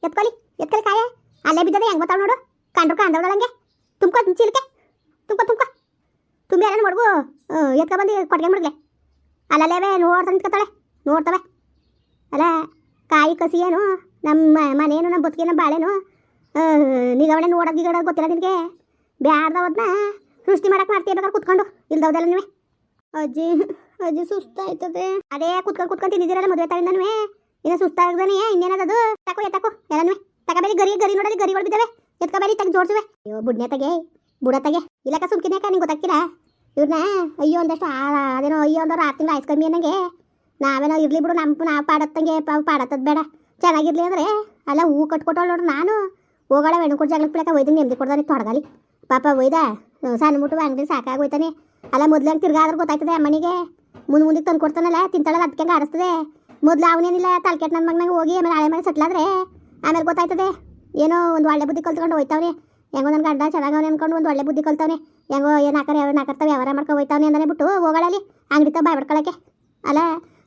ಎತ್ಕೊಳ್ಳಿ ಎತ್ಕೊಳ್ಳಿ ಕಾಯ ಅಲ್ಲೇ ಬಿದ್ದದೆ ಹೆಂಗೆ ಗೊತ್ತಾವ ನೋಡು ಕಂಡ್ರು ಕಾಂದವಳಂಗೆ ತುಂಬ್ಕೊ ಚೀಲಕ್ಕೆ ತುಂಬ್ಕೊ ತುಂಬಿ ಎಲ್ಲ ಮಡ್ಗು ಎತ್ಕೊ ಬಂದು ಕೊಟ್ಟಿಗೆ ಮುಡ್ಲೆ ಅಲ್ಲಲ್ಲೇ ನೋಡ್ತಾ ನಿಂತ್ಕೊತಾಳೆ ನೋಡ್ತವೆ ಅಲ್ಲ ಕಾಯಿ ಕಸಿ ಏನು ನಮ್ಮ ಮನೇನು ನಮ್ಮ ಬದುಕಿ ನಮ್ಮ ಬಾಳೆನು ನಿಗವಣೆ ನೋಡೋದು ಗಿಡೋದು ಗೊತ್ತಿಲ್ಲ ನಿನಗೆ ಬ್ಯಾಡ್ದವದನ್ನ ಸೃಷ್ಟಿ ಮಾಡಕ್ಕೆ ಮಾಡ್ತೀಬೇಕಾದ್ರೆ ಕುತ್ಕೊಂಡು ಇಲ್ದವ್ದಲ್ಲ ನೀವೇ ಅಜ್ಜಿ ಅಜ್ಜಿ ಸುಸ್ತಾಯ್ತದೆ ಅದೇ ಕುತ್ಕೊಂಡು ತಿಂದಿದ್ದೀರಲ್ಲ ಮದುವೆ ತಾವಿಂದನೂ ಇನ್ನು ಸುಸ್ತಾಗ್ದಾನೆ ಇನ್ನೇನದು ತಕೋ ಎಲ್ಲನೂ ತಗೋಬೇಡಿ ಗರಿ ನೋಡಲಿ ಗರಿಗಳು ಬಿದ್ದಾವೆ ಎತ್ಕೋಬೇಡಿ ತಗ ಜೋಡ್ಸುವೆ ಅಯ್ಯೋ ಬುಡ್ನೆ ತಗೆ ಬುಡ ತಗೆ ಇಲ್ಲಕ್ಕ ಸುಮ್ಕಿನ್ಯಾಕ ನಿಂಗೆ ಗೊತ್ತಾಗ್ತಿಲ್ಲ ಇವ್ರನ್ನ ಅಯ್ಯೋ ಒಂದಷ್ಟು ಅದೇನೋ ಅಯ್ಯೋ ಒಂದವ್ರು 6 ತಿಂಗಳು ಆಯ್ತು ಕಮ್ಮಿ ಅನ್ನಂಗೆ ನಾವೇನೋ ಇರ್ಲಿ ಬಿಡು ನಾವು ಪಾಡತ್ತಂಗೆ ಪಾಡತ್ತದ ಬೇಡ ಚೆನ್ನಾಗಿರ್ಲಿ ಅಂದರೆ ಅಲ್ಲ ಹೂ ಕಟ್ಕೊಟ್ಟವಳು ನೋಡ್ರಿ ನಾನು ಹೋಗೋಳ ಹೆಣ್ಕೊಟ್ಟು ಜಾಗಕ್ಕೆ ಬಿಡಕ್ಕೆ ಒಯ್ದಂಗೆ ನೆಮ್ಮದಿ ಕೊಡ್ದಾನೆ ತೊಡಗಲಿ ಪಾಪ ಒಯ್ದ ಸಣ್ಣ ಮುಟ್ಟು ಅಂಗಡಿ ಸಾಕಾಗಿ ಹೋಯ್ತಾನೆ ಅಲ್ಲ ಮೊದ್ಲಂಗೆ ತಿರ್ಗಾದ್ರೆ ಗೊತ್ತಾಯ್ತದೆ ಅಮ್ಮನಿಗೆ ಮುಂದೆ ತಂದು ಕೊಡ್ತಾನಲ್ಲ ತಿಂತಾಳಲ್ಲ ಅದಕ್ಕೆ ಆಡಿಸ್ತದೆ ಮೊದ್ಲು ಅವನೇನಿಲ್ಲ ತಲೆಕೆಟ್ ನನ್ನ ಮಗನಾಗ ಹೋಗಿ ಆಮೇಲೆ ಹಳೆ ಮನೆ ಸೆಟ್ಲಾದ್ರೆ ಆಮೇಲೆ ಗೊತ್ತಾಯ್ತದೆ ಏನೋ ಒಂದು ಒಳ್ಳೆ ಬುದ್ಧಿ ಕಲ್ತ್ಕೊಂಡು ಹೋಯ್ತಾವನೆ ಹೆಂಗೋ ನನ್ನ ಗಂಡ ಚೆನ್ನಾಗವನೆ ಅಂದ್ಕೊಂಡು ಒಂದು ಒಳ್ಳೆ ಬುದ್ಧಿ ಕಲ್ತವನೆ ಹೆಂಗೋ ನಾಕರ್ತವೆ ವ್ಯವಹಾರ ಮಾಡ್ಕೊಂಡು ಹೋಯ್ತಾವನೆ ಅಂತಾನೆ ಬಿಟ್ಟು ಹೋಗಳಲ್ಲಿ ಅಂಗಡಿ ತ ಬಾಯ್ ಬಿಡ್ಕೊಳಕ್ಕೆ ಅಲ್ಲ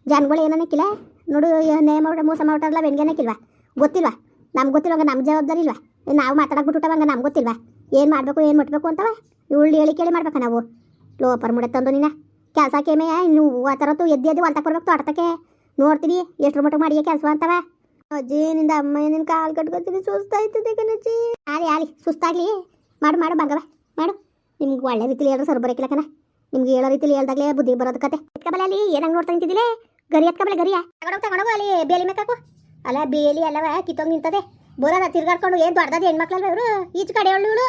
ಜನಗಳು ಏನನ್ನಕ್ಕಿಲ್ಲ ನೋಡು ಮೋಸ ಮಾಡ್ತಾರಲ್ಲ ಬೆನ್ಗೆನಕ್ಕಿಲ್ವಾ ಗೊತ್ತಿಲ್ವಾ ನಮ್ಗೆ ಗೊತ್ತಿಲ್ವಂಗ ನಮ್ಮ ಜವಾಬ್ದಾರಿ ಇಲ್ವಾ ನಾವು ಮಾತಾಡಕ್ಬಿಟ್ಟುವಂಗ ನಮ್ಗೆ ಗೊತ್ತಿಲ್ವಾ ಏನು ಮಾಡಬೇಕು ಏನು ಮುಟ್ಬೇಕು ಅಂತವ ಇವಳು ಹೇಳಿ ಕೇಳಿ ಮಾಡ್ಬೇಕಾ ನಾವು ಲೋಪರ್ ಮುಡೆ ತಂದು ನೀನು ಕೆಲಸ ಕೇಮೆ ನೀವು ಆ ಥರದ್ದು ಎದ್ದು ಹೊಲ್ತಕ್ಕೆ ಬರ್ಬೇಕು ತೋಟಕ್ಕೆ ನೋಡ್ತೀನಿ ಎಷ್ಟ್ರ ಮಟ್ಟ ಮಾಡಿಯ ಕೆಲಸ ಅಂತವ ಅಜ್ಜಿ ನಿಂದ ಅಮ್ಮ ನಿನ್ನ ಕಾಲು ಕಟ್ಕೊತೀನಿ ಸುಸ್ತಾಯ್ತದೆ ಕಣಜ್ಜಿ ಆಲಿ ಸುಸ್ತಾಗಲಿ ಮಾಡು ಬಂಗವ ಮಾಡು ನಿಮ್ಗೆ ಒಳ್ಳೆ ರೀತಿಲಿ ಹೇಳಿದ್ರೆ ಸರ್ ಬರೋಕಿಲ್ಲ ಕಣ ನಿಮ್ಗೆ ಹೇಳೋ ರೀತಿಲಿ ಹೇಳ್ದಾಗಲೇ ಬುದ್ಧಿ ಬರೋದು ಕತೆ ಎತ್ಕಬಲ್ಲ ಅಲ್ಲಿ ಏನಂಗೆ ನೋಡ್ತಾ ನಿಂತಿದ್ದಿಲ್ಲ ಗರಿ ಎತ್ಕಬಲ್ಲ ಗರಿಯ ತಗೊಂಡೋಗು ಅಲ್ಲಿ ಬೇಲಿ ಮೇಕಾಕು ಅಲ್ಲ ಬೇಲಿ ಅಲ್ಲವ ಕಿತ್ತೋಗಿ ನಿಂತದೆ ಬರೋದ ತಿರ್ಗಾಡ್ಕೊಂಡು ಏನು ದೊಡ್ಡದ ಹೆಣ್ಮಕ್ಳಲ್ವ ಇವರು ಈಚು ಕಡೆ ಇವಳು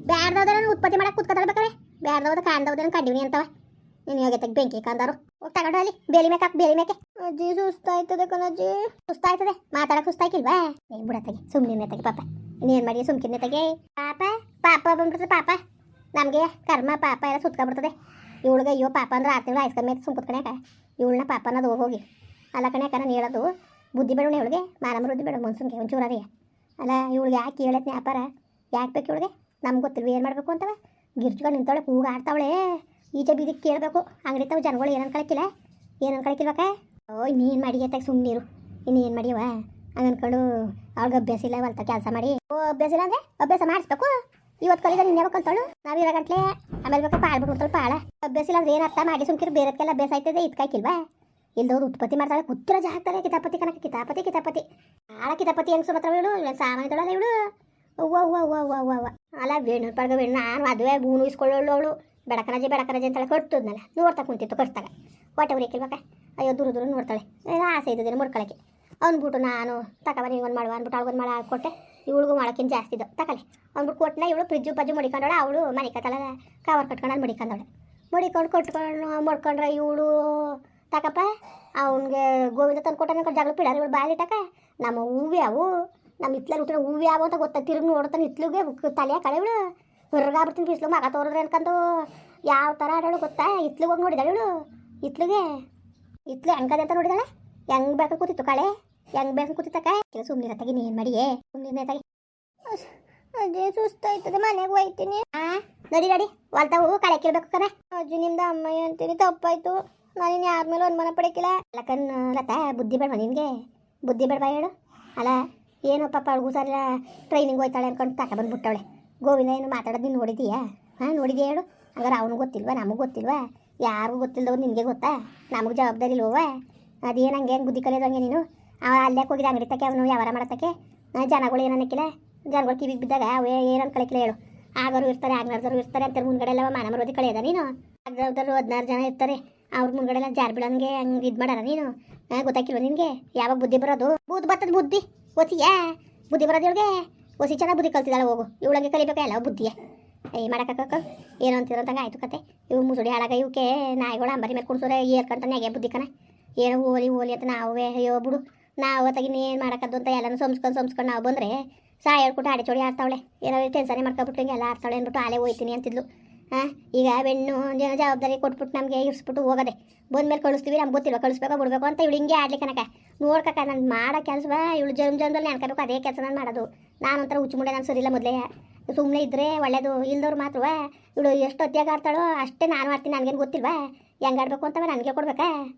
ಬ್ಯಾಡ್ದವ್ದನ್ನ ಉತ್ಪತ್ತಿ ಮಾಡಕ್ಕೆ ಕುತ್ಕೊತಾಳ್ಬೇಕಾರೆ ಬ್ಯಾಡ್ದವ್ದ ಕಾಣ್ದವ್ದನ್ನ ಕಂಡಿವ್ನಿ ಅಂತವ ನೀನು ಯೋಗ್ಯತೆಗೆ ಬೆಂಕಿ ಕಾಂದಾರು ಹೋಗಿ ತಗೊಂಡು ಅಲ್ಲಿ ಬೇಲಿ ಮೇಕೆ ಅಜ್ಜಿ ಸುಸ್ತಾಯ್ತದೆ ಕಣಜ್ಜಿ ಸುಸ್ತಾಯ್ತದೆ ಮಾತಾಡಕ್ಕೆ ಸುಸ್ತಾಯ್ಕಿಲ್ವಾ ಬಿಡತ್ತಾಗೆ ಸುಮ್ಮನೆ ತೆಗೆ ಪಾಪ ಇನ್ನೇನು ಮಾಡಿ ಸುಮ್ಕಿನ್ನೆ ತೆಗೆ ಪಾಪ ಬಂದ್ಬಿಡ್ತದೆ ಪಾಪ ನಮಗೆ ಕರ್ಮ ಪಾಪ ಎಲ್ಲ ಸುತ್ಕೊಬಿಡ್ತದೆ ಇವಳಿಗೆ ಅಯ್ಯೋ ಪಾಪ ಅಂದ್ರೆ 6 ತಿಂಗಳು ಆಯ್ಸ್ಕೊಂಡ್ ಮೇಲೆ ಸುಮ್ಕುತ್ಕಣ್ಯಾಕ ಇವಳನ್ನ ಪಾಪ ಅನ್ನೋದು ಹೋಗಿ ಅಲ್ಲ ಕಣ್ಯಾಕ ನಾನು ಹೇಳೋದು ಬುದ್ಧಿ ಬೇಡ ಇವಳಿಗೆ ಮಾನಮೃದ್ಧಿ ಬೇಡ ಮನ್ಸನ್ಗೆ ಒಂಚೂರೇ ಅಲ್ಲ ಇವಳಿಗೆ ಯಾಕೆ ಹೇಳತ್ತೆ ವ್ಯಾಪಾರ ಯಾಕೆ ಬೇಕು ಇವಳಿಗೆ ನಮ್ಗೆ ಗೊತ್ತಿಲ್ವ ಏನು ಮಾಡಬೇಕು ಅಂತವ ಗಿರ್ಚ್ಕೊಂಡು ನಿಂತವಳೆ ಕೂಗ ಆಡ್ತಾವಳೆ ಈಚೆ ಬೀದಿಗೆ ಕೇಳಬೇಕು ಅಂಗಡಿ ತಾವು ಜನಗಳು ಏನು ಅನ್ಕೊಳಕ್ಕಿಲ್ವಕ್ಕ ಓ ಇನ್ನೇನು ಮಾಡಿ ಅತ್ತಾಗ ಸುಮ್ಮನಿರು ಇನ್ನೇನು ಮಾಡಿವ ಹಂಗೆ ಅಂದ್ಕೊಂಡು ಅವ್ಳಿಗೆ ಅಭ್ಯಾಸ ಇಲ್ಲ ಹೊಲ್ತ ಕೆಲಸ ಮಾಡಿ ಓ ಅಭ್ಯಾಸ ಇಲ್ಲ ಅಂದರೆ ಅಭ್ಯಾಸ ಮಾಡಿಸ್ಬೇಕು ಇವತ್ತು ಕಲಿದ ನಿನ್ನೆ ಕಲ್ತಾಳು ನಾವು ಇರೋಗಂಟ್ಲೆ ಆಮೇಲೆ ಬೇಕಾ ಪಾಳ್ಬಿಟ್ಟು ಪಾಳ ಅಭ್ಯಾಸ ಇಲ್ಲ ಅಂದ್ರೆ ಏನು ಅರ್ಥ ಮಾಡಿ ಸುಮ್ಕಿರು ಬೇರೆದಕ್ಕೆಲ್ಲ ಅಭ್ಯಾಸ ಆಯ್ತದೆ ಇದ್ಕಾಕಿಲ್ವಾ ಇಲ್ದವ್ರು ಉತ್ಪತ್ತಿ ಮಾಡ್ತಾಳೆ ಕೂತ್ರ ಹಾಕ್ತಾರೆ ಕಿತಾಪತಿ ಕನಕ ಕಿತಾಪತಿ ಆಳ ಕಿತಾಪತಿ ಹೆಂಗ್ ಸುಮತ್ರ ಇವಳು ಸಾಮಾನ್ಯ ತೊಳಲ್ಲ ಇವಳು ಅವ್ವ ಅಲ್ಲ ವೇಣು ನಾನು ಅದುವೆ ಬೂನು ಇಸ್ಕೊಳ್ಳೋಳು ಅವಳು ಬೆಡಕನಜೆ ಅಂತೇಳಿ ಕಟ್ತದ್ನಲ್ಲ ನೋಡ್ತಾ ಕುಂತಿತ್ತು ಕಟ್ತಾಗ ಹೊಟ್ಟೆ ಉರಿಯಕ್ಕಿಲ್ವಕ್ಕ ಅಯ್ಯೋ ದೂರ ನೋಡ್ತಾಳೆ ಆಸೆ ಇದ್ದಿದ್ದೇನೆ ಮುಡ್ಕೊಳಕ್ಕೆ ಅಂದ್ಬಿಟ್ಟು ನಾನು ತಗೊಬನ್ನಿ ಒಂದು ಮಾಡುವ ಅಂದ್ಬಿಟ್ಟು ಅವ್ಳಿಗೊಂದು ಮಾಡ ಕೊಟ್ಟೆ ಇವಳಿಗೂ ಮಾಡೋಕ್ಕಿಂತ ಜಾಸ್ತಿ ಇದು ತಗೊಳ್ಳಿ ಅಂದ್ಬಿಟ್ಟು ಕೊಟ್ಟನೆ ಇವಳು ಫ್ರಿಜ್ಜು ಪಜ್ಜು ಮಡಿಕೊಂಡವಳೆ ಅವಳು ಮನೆ ಕತ್ತಲ್ಲ ಕವರ್ ಕಟ್ಕೊಂಡು ಮಡಿಕೊಂಡವಳೆ ಮಡ್ಕೊಂಡ್ರೆ ಇವಳು ತಕಪ್ಪ ಅವ್ನಿಗೆ ಗೋವಿಂದ ತಂದು ಕೊಟ್ಟ ಜಗಳ ಪಿಡಾರ ಇವಳು ಬಾಯಲ್ಲಿ ತಕ ನಮ್ಮ ಹೂವು ಅವು ನಮ್ಮ ಇತ್ಲಲ್ಲಿ ಹುಟ್ಟಿರೋ ಹೂವು ಯಾವ ಅಂತ ಗೊತ್ತ ತಿರುಗಿ ನೋಡ್ತಾನೆ ಇತ್ಲಿಗೆ ತಲೆಯ ಕಳೆ ಇವಳು ಹೊರಗಾಗ್ಬಿಡ್ತೀನಿ ಬಿಸ್ಲು ಮಗ ತೋರಿದ್ರೆ ಅನ್ಕೊಂಡು ಯಾವ ಥರ ಆಡೋಳು ಗೊತ್ತಾ ಇತ್ಲಿಗೆ ಹೋಗಿ ನೋಡಿದಾಳೆ ಇವಳು ಇತ್ಲು ಹೆಂಗದೆ ಅಂತ ನೋಡಿದಾಳೆ ಹೆಂಗೆ ಬೇಕು ಕೂತಿತ್ತು ಕಳೆ ಹೆಂಗೆ ಬೇಕು ಕೂತಿತ್ತಕ್ಕ ಸುಮ್ಮನೆ ತಗಿ ನೀನು ಮಾಡಿಯೇ ಸುಮ್ಮನೆ ತಗಿ ಅಜ್ಜಿ ಸುಸ್ತಾಯ್ತದೆ ಮನೆಗೆ ಹೋಯ್ತೀನಿ ನಡಿ ಹೊಲ್ತಾವು ಕಳೆ ಕೇಳ್ಬೇಕು ಕಣ ಅಜ್ಜಿ ನಿಮ್ದು ಅಮ್ಮಯ್ಯ ಅಂತೀನಿ ತಪ್ಪಾಯ್ತು ನಾನಿನ್ನು ಯಾರ ಮೇಲೆ ಅನುಮಾನ ಪಡಕ್ಕಿಲ್ಲ ಅಲ್ಲಕನ್ ಲತಾ ಬುದ್ಧಿ ಬೇಡವಾ ನಿನಗೆ ಬುದ್ಧಿ ಬೇಡವಾ ಹೇಳು ಅಲ್ಲ ಏನು ಪಾಪ ಅವಳಿಗೂ ಸಲ ಟ್ರೈನಿಂಗ್ ಹೋಯ್ತಾಳೆ ಅನ್ಕೊಂಡು ತಗೊಬಂದ್ಬಿಟ್ಟವಳೆ ಗೋವಿಂದ ಏನು ಮಾತಾಡೋದು ನೀನು ನೋಡಿದೀಯಾ ನೋಡಿದ್ಯಾ ಹೇಳು ಹಂಗಾರೆ ಅವನಿಗೆ ಗೊತ್ತಿಲ್ವಾ ನಮಗೆ ಗೊತ್ತಿಲ್ವಾ ಯಾರಿಗೂ ಗೊತ್ತಿಲ್ಲದವ್ರು ನಿನಗೆ ಗೊತ್ತಾ ನಮಗೆ ಜವಾಬ್ದಾರಿ ಇಲ್ವವ ಅದೇನು ಹಂಗೆ ಬುದ್ಧಿ ಕಲಿಯೋದು ಹಂಗೆ ನೀನು ಅಲ್ಲೇ ಹೋಗಿದ್ದ ಅಂಗಡಿ ತಕ್ಕೆ ಅವನು ವ್ಯವಹಾರ ಮಾಡತ್ತಕ್ಕೆ ಜನಗಳು ಏನನ್ನಕ್ಕಿಲ್ಲ ಜನಗಳು ಕಿವಿಗೆ ಬಿದ್ದಾಗ ಅವೇ ಏನು ಅನ್ಕೊಳಕ್ಕಿಲ್ಲ ಹೇಳು ಆಗೋರು ಇರ್ತಾರೆ ಆಗ್ನಾರ್ದವ್ರು ಇರ್ತಾರೆ ಅಂತ ಮುಂದ್ಗಡೆ ಎಲ್ಲ ಮಾನಮರೋಧಿ ಕಳೆಯೋದ ನೀನು ಆಗ್ದವ್ರು 16 ಜನ ಇರ್ತಾರೆ ಅವ್ರ ಮುಂದ್ಗಡೆ ಎಲ್ಲ ಜಾರ್ ಬಿಡೋಂಗೆ ಹಂಗೆ ಇದು ಮಾಡಾರ ನೀನು ಗೊತ್ತಾಕಿಲ್ವ ನಿನಗೆ ಯಾವಾಗ ಬುದ್ಧಿ ಬರೋದು ಬರ್ತದ ಬುದ್ಧಿ ಓಸಿಯಾ ಬುದ್ಧಿ ಬರೋದು ಇವಳಿಗೆ ಓಸಿ ಚೆನ್ನಾಗಿ ಬುದ್ಧಿ ಕಲ್ತಿದ್ದಾಳೆ ಹೋಗು ಇವಳಿಗೆ ಕಲಿಬೇಕು ಎಲ್ಲ ಬುದ್ಧಿಯೇ ಮಾಡಕ್ಕ ಏನು ಅಂತಿರೋಂತಂಗೆ ಆಯ್ತು ಕತೆ ಇವು ಮುಸುಡಿ ಹಾಳಾಗ ಇವಕ್ಕೆ ನಾಯಿಗಳು ಅಂಬರಿ ಮೇಲೆ ಕುಡ್ಸೋರೆ ಏರ್ಕೊಂತಾನೆ ಹೇಗೆ ಬುದ್ಧಿ ಕಣ ಏನೋ ಓಲಿ ಅಂತ ನಾವೇ ಅಯ್ಯೋ ಬಿಡು ನಾವು ತಗಿನೇನು ಮಾಡೋಕ್ಕದ್ದು ಅಂತ ಎಲ್ಲನೂ ಸೋಮ್ಸ್ಕೊಂಡು ನಾವು ಬಂದರೆ ಹೇಳ್ಕೊಟ್ಟು ಆಡಿ ಆಡ್ತಾವಳೆ ಏನೋ ಟೆನ್ಷನ್ ಮಾಡ್ಕೊಬಿಟ್ಟು ಹಿಂಗೆಲ್ಲ ಆಡ್ತಾಳೆ ಅಂದ್ಬಿಟ್ಟು ಆಲೇ ಹೋಯ್ತೀನಿ ಅಂತಿದ್ಲು ಈಗ ಬೆಣ್ಣು ಜವಾಬ್ದಾರಿ ಕೊಟ್ಬಿಟ್ಟು ನಮಗೆ ಇರಿಸ್ಬಿಟ್ಟು ಹೋಗೋದೆ ಬಂದ್ಮೇಲೆ ಕಳಿಸ್ತೀವಿ ನಮ್ಗೆ ಗೊತ್ತಿಲ್ವ ಕಳಿಸ್ಬೇಕು ಬಿಡಬೇಕು ಅಂತ ಇವಳು ಹಿಂಗೆ ಆಡ್ಲಿಕ್ಕೆ ಕನಕ ನೋಡ್ಕಕ್ಕ ನಾನು ಮಾಡೋ ಕೆಲಸವ ಇವಳು ಜನ್ಮದಲ್ಲಿ ನೆನ್ಕೋಬೇಕು ಅದೇ ಕೆಲಸ ನಾನು ಮಾಡೋದು ನಾನು ಒಂಥರ ಹುಚ್ಚು ನಾನು ಸರಿಯಿಲ್ಲ ಮೊದಲೇ ಸುಮ್ಮನೆ ಇದ್ದರೆ ಒಳ್ಳೇದು ಇಲ್ದವ್ರು ಮಾತ್ರ ಇವಳು ಎಷ್ಟು ಹೊತ್ತಿಯಾಗ ಆಡ್ತಾಳೋ ಅಷ್ಟೇ ನಾನು ಆಡ್ತೀನಿ ನನಗೇನು ಗೊತ್ತಿಲ್ವಾ ಹೆಂಗೆ ಆಡಬೇಕು ಅಂತವ ನನಗೆ ಕೊಡ್ಬೇಕಾ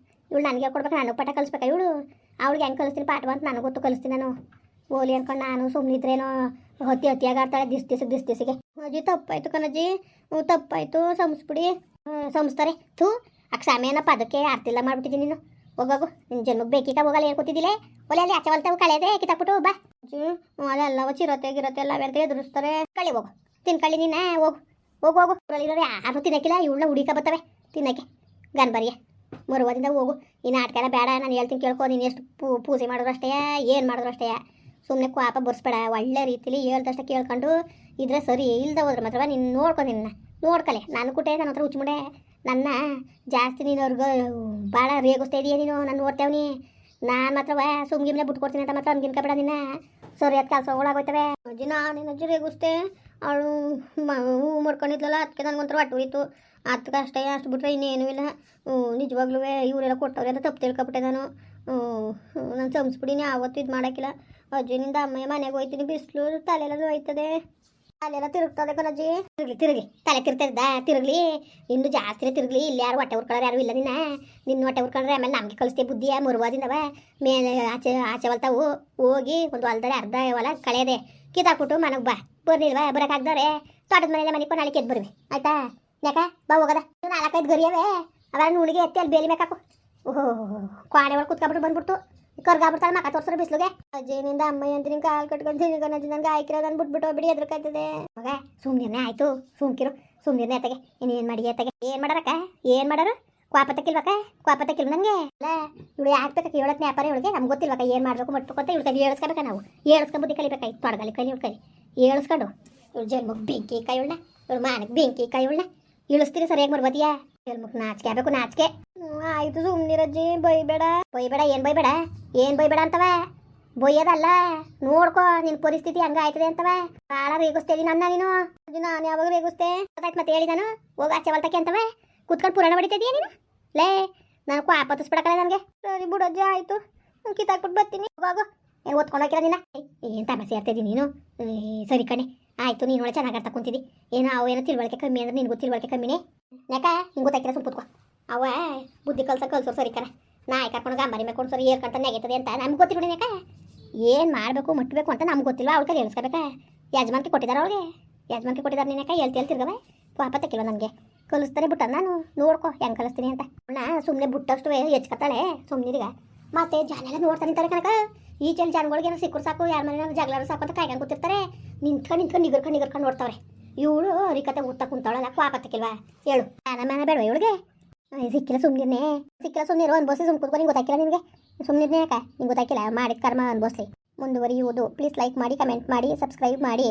ಇವಳು ನನಗೆ ಕೊಡ್ಬೇಕು ನನಗೆ ಪಾಠ ಕಲಿಸ್ಬೇಕಾ ಇವಳು ಅವಳಿಗೆ ಹೆಂಗೆ ಕಲಿಸ್ತೀನಿ ಪಾಠ ಅಂತ ನನಗೆ ಗೊತ್ತು ಕಲಿಸ್ತೀನಿ ನಾನು ಓಲಿ ಅನ್ಕೊಂಡು ನಾನು ಸುಮ್ಮನಿದ್ರೇನೋ ಹೊತ್ತಿಯಾಗಿ ಆಡ್ತಾಳೆ ದಿವ್ಸಕ್ಕೆ ಅಜ್ಜಿ ತಪ್ಪಾಯ್ತು ಕಣಜ್ಜಿ. ತಪ್ಪಾಯ್ತು, ಸಂಸ್ಬಿಡಿ. ಸಂಸ್ತಾರೆ ಥೂ ಅಕ್ಷಾಮೇನ ಪದಕ್ಕೆ ಆರ್ತಿಲ್ಲ ಮಾಡ್ಬಿಟ್ಟಿದ್ದೀನಿ ನೀನು. ಹೋಗೋಗು ನಿನ್ನ ಜನ್ಮಕ್ಕೆ ಬೇಕೀಗ ಹೋಗಲ್ಲ ಹೇಳ್ಕೊತಿದ್ದಿಲ್ಲ. ಒಲೆ ಅಲ್ಲಿ ಆಚೆ ಹೊಲ್ತಾವು ಕಳೆದೆ ಕಿತ್ತಾಕ್ಬಿಟ್ಟು ಬಾ. ಅಜ್ಜಿ ಅದೆಲ್ಲವ ಚಿರತೆ ಗಿರತೆ ಎಲ್ಲ ಬೆರ್ತೆ ಎದುರಿಸ್ತಾರೆ. ಕಳಿ ಹೋಗು ತಿನ್ಕಳಿ ನೀನು. ಹೋಗು ಹೋಗು ಹೋಗು. ಊರಲ್ಲಿರೋರು ಯಾರು ತಿನ್ನಕ್ಕಿಲ್ಲ, ಇವಳನ್ನ ಹುಡುಕ ಬರ್ತವೆ ತಿನ್ನಕ್ಕೆ ಗನ್ಬರಿಗೆ. ಮರುವಾದಿಂದ ಹೋಗು. ಈ ನಾಟಕ ಎಲ್ಲ ಬೇಡ, ನಾನು ಹೇಳ್ತೀನಿ ಕೇಳ್ಕೊ. ನೀನು ಎಷ್ಟು ಪೂಜೆ ಮಾಡಿದ್ರು ಅಷ್ಟೇ, ಏನು ಮಾಡಿದ್ರು ಅಷ್ಟೇ. ಸುಮ್ಮನೆ ಕೋಪ ಬರ್ಸ್ಬೇಡ. ಒಳ್ಳೆ ರೀತಿಲಿ ಹೇಳ್ದಷ್ಟೇ ಕೇಳ್ಕೊಂಡು ಇದ್ರೆ ಸರಿ. ಇಲ್ದ ಹೋದ್ರೆ ಮಾತ್ರ ನೀನು ನೋಡ್ಕೊ. ನಿನ್ನ ನೋಡ್ಕಲೆ. ನಾನು ಕುಟೆ ನನ್ನ ಹತ್ರ ಹುಚ್ಚುಮುಡೆ. ನನ್ನ ಜಾಸ್ತಿ ನೀನು ಅವ್ರಿಗೆ ಭಾಳ ರೇಗಿಸ್ತಾ ಇದೀಯ ನೀನು. ನಾನು ನೋಡ್ತೇವನಿ. ನಾನು ಮಾತ್ರವ ಸುಮ್ಗಿಮ್ನೆ ಬಿಟ್ಕೊಡ್ತೀನಿ ಅಂತ ಮಾತ್ರ ಅನ್ಗಿನ್ಕ ಬೇಡ. ನಿನ್ನ ಸರಿಯಾದ ಕೆಲಸ ಒಳಗೋಯ್ತವೆ. ಅಜ್ಜಿ ನಾನೇನು ಅಜ್ಜಿ ರೇಗಿಸ್ತೆ. ಅವಳು ಹೂ ಮಾಡ್ಕೊಂಡಿದ್ಲಲ್ಲ, ಅದಕ್ಕೆ ನನಗೊಂಥರ ಹೊಟ್ಟು ಹೋಯ್ತು. ಅದಕ್ಕೆ ಅಷ್ಟೇ. ಅಷ್ಟು ಬಿಟ್ರೆ ಇನ್ನೇನು ಇಲ್ಲ. ನಿಜವಾಗ್ಲೂ ಇವರೆಲ್ಲ ಕೊಟ್ಟವ್ರೆ ಅಂತ ತಪ್ಪು ತಿಳ್ಕೊಬಿಟ್ಟೆ ನಾನು. ನಾನು ಸಂಸ್ಬಿಡಿನಿ. ಆವತ್ತು ಇದು ಮಾಡೋಕ್ಕಿಲ್ಲ. ಅಜ್ಜಿನಿಂದ ಅಮ್ಮಯ್ಯ ಮನೆಗೆ ಹೋಯ್ತೀನಿ. ಬಿಸಿಲು ತಲೆಲ್ಲ ಹೋಯ್ತದೆ. ಅಲ್ಲೆಲ್ಲ ತಿರುಗ್ತದೆ ಕಣಜ್ಜಿ. ತಿರುಗಲಿ ತಲೆ ತಿರುಗಲಿ ಇನ್ನು ಜಾಸ್ತಿ ತಿರುಗಲಿ. ಇಲ್ಲಿ ಯಾರು ಹೊಟ್ಟೆ ಉರ್ಕೊಳ್ಳೋರು ಯಾರು ಇಲ್ಲ. ನಿನ್ನ ಹೊಟ್ಟೆ ಉರ್ಕೊಂಡ್ರೆ ಆಮೇಲೆ ನಮಗೆ ಕಳಿಸ್ತೀವಿ ಬುದ್ಧಿಯ ಮುರುವಾದಿಂದವ ಮೇಲೆ ಆಚೆ ಹೊಲ್ತಾವು ಹೋಗಿ ಒಂದು ಹೊಲ್ದರೆ ಅರ್ಧ ಹೊಲ ಕಳೆಯದೆ ಕಿತ್ತಾಕ್ಬಿಟ್ಟು ಮನೆಗೆ ಬರ್ನಿಲ್ವಾ ಬರೋಕ್ಕಾಗ್ದವ್ರೆ. ತೋಟದ ಮನೆಯಲ್ಲ ಮನೆಗೆ ನಾಳೆ ಕೆದ್ದು ಬರ್ವಿ ಆಯ್ತಾ. ಯಾಕ ಬಾ ಹೋಗೋದ. 4-5 ಗರಿಯವೇ ಅವೆಲ್ಲ ನುಣಿಗೆ ಎತ್ತಿ ಅಲ್ಲಿ ಬೇಲಿ ಬೇಕಾಕು. ಓಹೋ ಕ್ವಾಡೆ ಒಳಗೆ ಕುತ್ಕೊಬಿಟ್ಟು ಬಂದ್ಬಿಡ್ತು. ಕರ್ಗಾಬಿಡ್ತಾಳೆ ಮಕ್ಕ ತೋರ್ಸ್ರೆ ಬಿಸ್ಲುಗೆ. ಅಜ್ಜಿನಿಂದ ಅಮ್ಮಯ್ಯ ಅಂತ ನಿಂಗೆ ಕಾಲು ಕಟ್ಕೊಂಡು ಗಣಜಿ ನನಗೆ ಆಯ್ಕಿರೋ ನಾನು ಬಿಟ್ಬಿಟ್ಟು ಬಿಡಿ ಎದ್ರಕಾಯ್ತದೆ. ಮಗ ಸುಮ್ಮನೆ ಆಯಿತು. ಸುಮ್ಕಿರು ಎತ್ತಗೆ. ಇನ್ನೇನು ಮಾಡಿ ಎತ್ತಗೆ. ಏನು ಮಾಡಾರಕ್ಕ ಏನು ಮಾಡಾರು? ಕ್ವಾಪ ತಕ್ಕಿಲ್ವ ನನಗೆ ಅಲ್ಲ. ಇವಳು ಯಾಕೆ ಹೇಳಕ್ಕೆ ವ್ಯಾಪಾರ ಇವಳಿಗೆ ನಮ್ಗೆ ಗೊತ್ತಿಲ್ವಕ್ಕ ಏನು ಮಾಡಬೇಕು ಮಟ್ಬೇಕು ಅಂತ. ಇವಳು ಕೈ ಹೇಳ್ಸ್ಕೊಬೇಕಾ ನಾವು. ಬುದ್ಧಿ ಕಲಿಬೇಕಾಯ್ತು. ತೊಡಗಲಿ ಕೈ ಇವಳು ಕೈ ಹೇಳ್ಸ್ಕೊಂಡು ಇವಳು ಜನ್ಮಕ್ಕೆ ಬೆಂಕಿ ಕೈ ಇವಳನ್ನ. ಇವಳು ಮಾನಕ್ಕೆ ಬೆಂಕಿ ಕೈ ಇವಳನ್ನ ಇಳಿಸ್ತೀರಿ ಸರಿಯಾಗಿ ಬರ್ಬೋದಿಯಾ? ಜನ್ಮಕ್ಕೆ ನಾಚಿಕೆ ಆಗಬೇಕು ನಾಚಿಕೆ. ಆಯಿತು ಸುಮ್ಮನಿರಜ್ಜಿ. ಬೈಬೇಡ ಏನು ಬೈಬೇಡ ಅಂತವ. ಬೊಯ್ಯೋದಲ್ಲ ನೋಡ್ಕೊ. ನಿನ್ನ ಪರಿಸ್ಥಿತಿ ಹಂಗೆ ಆಯ್ತದೆ ಅಂತವ. ಭಾಳ ರೇಗಿಸ್ತೇದಿ ನನ್ನ ನೀನು. ನಾನು ಯಾವಾಗ ರೇಗಿಸ್ತೆ ಗೊತ್ತಾಯ್ತು. ಮತ್ತೆ ಹೇಳಿ ನಾನು ಹೋಗಿ ಆಚೆ ಹೊಲ್ತಕ್ಕೆ ಅಂತವ ಕುತ್ಕೊಂಡು ಪುರಾಣ ಹೊಡಿತಿದ್ದೀಯ ನೀನು. ಲೇ ನಾನು ಕ್ವಾಪತ್ತಿಸ್ಬಿಡಕಲ್ಲ ನನಗೆ. ಸರಿ ಬಿಡಜ್ಜಿ ಆಯಿತು. ಕಿತ್ತಾಕ್ಬಿಟ್ಟು ಬರ್ತೀನಿ. ಹೋಗು. ಏನು ಓದ್ಕೊಂಡು ಹೋಗಿರ ನೀನು. ಏನು ತಮಾಷೆ ಇರ್ತಿದ್ದೀನಿ ನೀನು. ಸರಿ ಕಣೆ ಆಯಿತು. ನೀನು ಒಳ್ಳೆ ಚೆನ್ನಾಗಿ ಆಡ್ತಾ ಕುಂತಿದ್ದಿ. ಏನೋ ಅವೇನೋ ತಿಳುವಳಿಕೆ ಕಮ್ಮಿ ಅಂದ್ರೆ ನಿನ್ಗೂ ತಿಳುವಳಿಕೆ ಕಮ್ಮಿನೇ. ಯಾಕ ಹಿಂಗೆ ಗೊತ್ತಾಕಿರ ಸುಮ್ ಕೂತ್ಕೊ. ಅವ ಬುದ್ಧಿ ಕಲ್ಸೋರು ಸರಿ ಕಣ. ನಾಯಿ ಕರ್ಕೊಂಡು ಗಂಬರಿ ಮೇಕೊಂಡು ಸರಿ ಏರ್ಕಂತ ನೆಗೆತದೆ ಅಂತ ನಮ್ಗೆ ಗೊತ್ತಿಲ್ಲ. ಯಾಕ ಏನು ಮಾಡಬೇಕು ಮಟ್ಟಬೇಕು ಅಂತ ನಮ್ಗೆ ಗೊತ್ತಿಲ್ಲ. ಅವಳ ಕೈ ಹೇಳ್ಸ್ಕೋಬೇಕಾ? ಯಜಮಾನ್ಕೆ ಕೊಟ್ಟಿದ್ದಾರೆ ಅವಳಿಗೆ. ಯಜಮಾನ್ಕೆ ಕೊಟ್ಟಿದ್ದಾರೆ. ನೀನು ಯಾಕೆ ಹೇಳ್ತಿರ್ಗವ ಪಾಪ ತಕ್ಕಿಲ್ವ ನನಗೆ. ಕಲಿಸ್ತಾನೆ ಬಿಟ್ಟ ನಾನು ನೋಡ್ಕೊ ಹೆಂಗೆ ಕಲಿಸ್ತೀನಿ ಅಂತ. ಸುಮ್ಮನೆ ಬಿಟ್ಟಷ್ಟು ಹೆಚ್ಕತ್ತಾಳೆ ಸುಮ್ಮನಿರಿಗ. ಮತ್ತೆ ಜನೆಲ್ಲ ನೋಡ್ತಾ ನಿಂತಾರೆ ಕನಕ. ಈಚೆಲ್ಲಿ ಜನಗಳಿಗೆ ಏನೋ ಸಿಕ್ಕರು ಸಾಕು, ಯಾರ ಮನೆ ಜಗಳಾರು ಸಾಕು ಅಂತ ಕಾಯ್ಕೊಂಡು ಕೂತಿರ್ತಾರೆ. ನಿಂತ್ಕೊಂಡು ನಿಗರ್ಕೊಂಡು ನೋಡ್ತಾವ್ರೆ. ಇವಳು ಅರಿಕತೆ ಊಟ ಕುಂತಾವಳಲ್ಲ ಪಾಪ ತಕ್ಕಿಲ್ವಾ ಹೇಳು. ಮನೆ ಬೇಡವ ಇವಳಿಗೆ. ಸಿಕ್ಕಿಲ್ಲ ಸುಮ್ಮನಿರು ಅನ್ಬೋಸಿ. ಸುಮ್ ಕೂತ್ಕೊಂಡು ನಿಂಗೆ ಗೊತ್ತಾಕಿಲ್ಲ ನಿನಗೆ. ಸುಮ್ಮನಿರ್ನೇ ಯಾಕ ನಿಂಗೆ ಗೊತ್ತಾಕಿಲ್ಲ. ಮಾಡಿದ ಕರ್ಮ ಅನ್ಬೋಸ್ಲಿ. ಮುಂದುವರಿಯುವುದು. ಪ್ಲೀಸ್ ಲೈಕ್ ಮಾಡಿ, ಕಮೆಂಟ್ ಮಾಡಿ, ಸಬ್ಸ್ಕ್ರೈಬ್ ಮಾಡಿ.